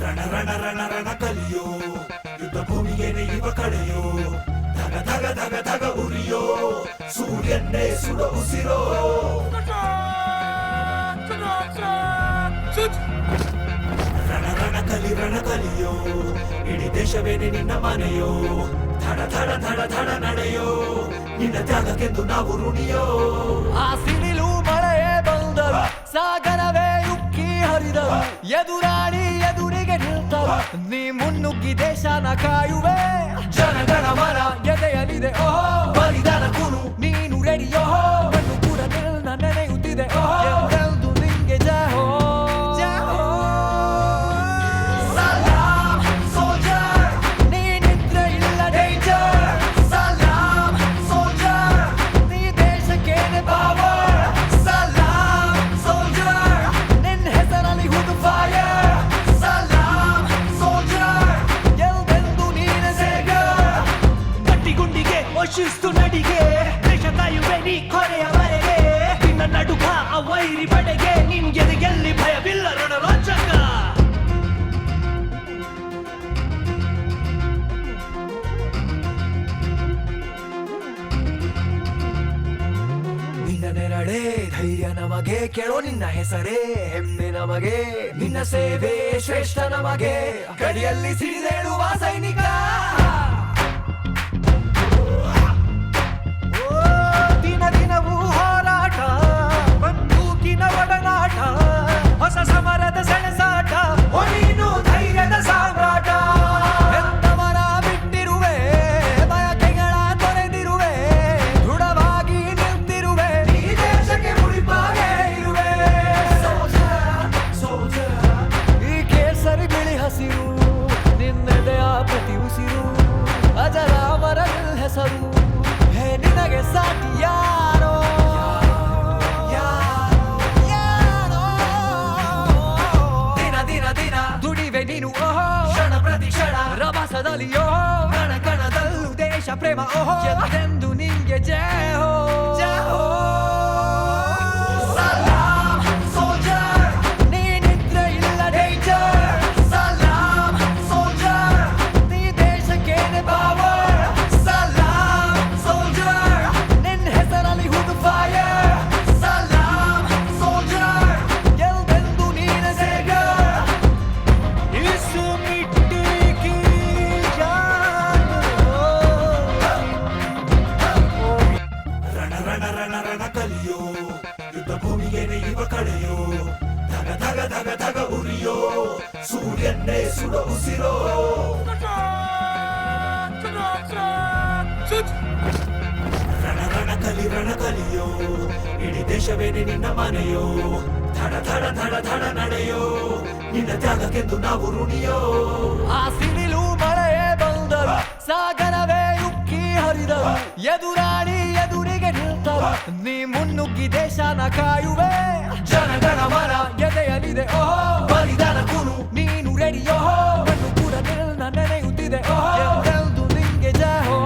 ರಣ ರಣ ರಣ ರಣ ಕಲಿಯೋ ಯುದ್ಧ ಭೂಮಿಗೇನೆ ಇವ ಕಳೆಯೋ ಧಗ ಧಗ ಧಗ ಧಗ ಉರಿಯೋ ಸೂರ್ಯನ್ನೇ ಸುಡ ಉಸಿರೋ ರಣ ರಣ ಕಲಿಯೋ ಇಡೀ ದೇಶವೇನೆ ನಿನ್ನ ಮನೆಯೋ ಧಡ ಧಡ ಧಡ ಧಡ ನಡೆಯೋ ನಿನ್ನ ತ್ಯಾಗಕ್ಕೆಂದು ನಾವು ಋಣಿಯೋ ಆ ಸಿಡಿಲು ಮಳೆಯೇ ಬಂದರು ಸಾಗರವೇ ಉಕ್ಕಿ ಹರಿದರು ಎದುರಾಳಿ ಎದುರಿಗೆ ನಿಲ್ತರು ನೀ ಮುನ್ನುಗ್ಗಿ ದೇಶನ ಕಾಯುವೆ ಜನಗಣ ಮನ ಎದೆಯಲಿದೆ ಓಹೋ ಬಲಿದಾನ ಕುರು ನೀನು ರೆಡಿಯೋ ಮಣ್ಣು ಕೂಡ ನಿನ್ನ ನೆನೆಯುತ್ತಿದೆ ಎಂದೆಂದು ನಿಂಗೆ ಜಹೋ ಶಿಸ್ತು ನಡಿಗೆ ದೇಶ ಕಾಯುವೆ ನೀ ಕೊನೆಯವರೆಗೆ ನಿನ್ನ ನಡುಕ ಆ ವೈರಿ ಬಡೆಗೆ ನಿನ್ಗೆ ಗೆಲ್ಲಿ ಭಯವಿಲ್ಲ ರಣರೋಚಕ ನಿನ್ನ ನೆರಳೇ ಧೈರ್ಯ ನಮಗೆ ಕೇಳೋ ನಿನ್ನ ಹೆಸರೇ ಹೆಮ್ಮೆ ನಮಗೆ ನಿನ್ನ ಸೇವೆ ಶ್ರೇಷ್ಠ ನಮಗೆ ಗಡಿಯಲ್ಲಿ ಸಿಡಿದೇಳುವ ಸೈನಿಕ ದಿನವೂ ಹೋರಾಟ ಬಂದೂಕಿನ ಒಡನಾಟ ಹೊಸ ಸಮರದ ಸೆಣಸಾಟ ನೀನು ಧೈರ್ಯದ ಸಾಮ್ರಾಟ ಎಂದವರ ಬಿಟ್ಟಿರುವೆ ಬಯಕೆಗಳ ತೊರೆದಿರುವೆ ದೃಢವಾಗಿ ನಿಂತಿರುವೆ ಈ ದೇಶಕ್ಕೆ ಮುಡಿಪಾಗೆ ಇರುವೆ ಈ ಕೇಸರಿ ಬಿಳಿ ಹಸಿರು ನಿನ್ನೆದೆಯ ಪ್ರತಿ ಉಸಿರು ಅಜರಾಮರ ಹೆಸರು ಹೇ ನಿನಗೆ ಸಾಟಿ ಯಾರೋ ದಿನ ದಿನ ದಿನ ದುಡಿವೆ ನೀನು ಓಹೋ ಕ್ಷಣ ಪ್ರತಿ ಕ್ಷಣ ರಭಸದಲ್ಲಿಯೋ ಕಣ ಕಣದಲ್ಲೂ ದೇಶ ಪ್ರೇಮ ಓಹೋ ಎಂದೆಂದು ನಿಂಗೆ ಜಯ ಹೋ ಜಯ ಹೋ ಕಲಿಯೋ ಯುದ್ಧ ಭೂಮಿಗೇನೆ ಇವ ಕಳೆಯೋ ಧಗ ಧಗ ಧಗ ಧಗ ಉರಿಯೋ ಸೂರ್ಯನ್ನೇ ಸುಡ ಉಸಿರೋ ರಣ ಕಲಿಯೋ ಇಡೀ ದೇಶವೇನೆ ನಿನ್ನ ಮನೆಯೋ ಧಡ ಧಡ ಧಡ ಧಡ ನಡೆಯೋ ನಿನ್ನ ತ್ಯಾಗಕ್ಕೆಂದು ನಾವು ಋಣಿಯೋ ಆ ಸಿಡಿಲು ಮಳೆಯೇ ಬಂದರು ಸಾಗರವೇ ಉಕ್ಕಿ ಹರಿದರು ಎದುರಾಳಿ ಎದುರಿಗೆ ನಿಲ್ತರು ನೀ ಮುನ್ನುಗ್ಗಿ ದೇಶನ ಕಾಯುವೆ ಜನಗಣ ಮನ ಎದೆಯಲಿದೆ ಓಹೋ ಬಲಿದಾನ ಕುರು ನೀನು ರೆಡಿಯೋ ಮಣ್ಣು ಕೂಡ ನಿನ್ನ ನೆನೆಯುತ್ತಿದೆ ಎಂದೆಂದು ನಿಂಗೆ ಜಹೋ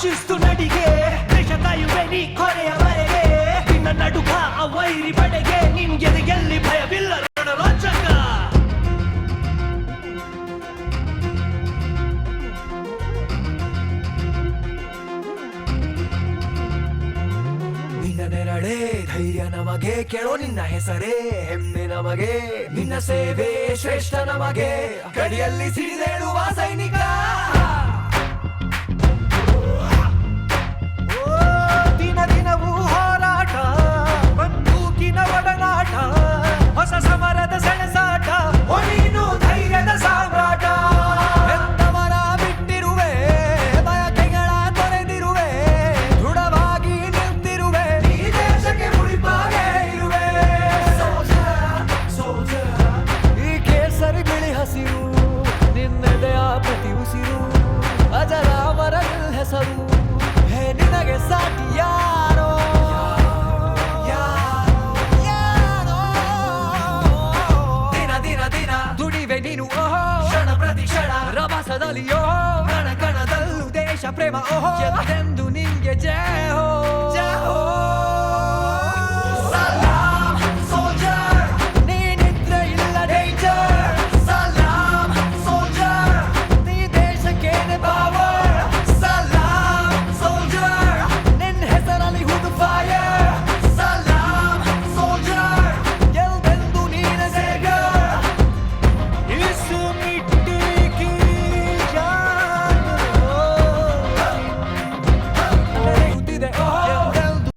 ಶಿಸ್ತು ನಡಿಗೆ ದೇಶ ಕಾಯುವೆ ನೀ ಕೊನೆಯವರೆಗೆ ನಿನ್ನ ನಡುಕ ಆ ವೈರಿ ಬಡೆಗೆ ನಿನ್ಗೆ ಗೆಲ್ಲಿ ಭಯವಿಲ್ಲ ರಣರೋಚಕ ನಿನ್ನ ನೆರಳೇ ಧೈರ್ಯ ನಮಗೆ ಕೇಳೋ ನಿನ್ನ ಹೆಸರೇ ಹೆಮ್ಮೆ ನಮಗೆ ನಿನ್ನ ಸೇವೆ ಶ್ರೇಷ್ಠ ನಮಗೆ ಗಡಿಯಲ್ಲಿ ಸಿಡಿದೇಳುವ ಸೈನಿಕ ದಿನವೂ ಹೋರಾಟ ಬಂದೂಕಿನ ಒಡನಾಟ ಹೊಸ ಸಮರದ ಸೆಣಸಾಟ ನೀನು ಧೈರ್ಯದ ಸಾಮ್ರಾಟ ಎಂದವರ ಬಿಟ್ಟಿರುವೆ ಬಯಕೆಗಳ ತೊರೆದಿರುವೆ ದೃಢವಾಗಿ ನಿಂತಿರುವೆ ಈ ದೇಶಕ್ಕೆ ಮುಡಿಪಾಗೆ ಇರುವೆ ಈ ಕೇಸರಿ ಬಿಳಿ ಹಸಿರು ನಿನ್ನೆದೆಯ ಪ್ರತಿ ಉಸಿರು ಅಜರಾಮರ ಹೆಸರು ಹೇ ನಿನಗೆ ಸಾಟಿ ಯಾರು ಪ್ರೇಮ ಓಹೋ ಎಂದೆಂದು ನಿಂಗೆ ಜಯ ಹೋ ಜಯ ಹೋ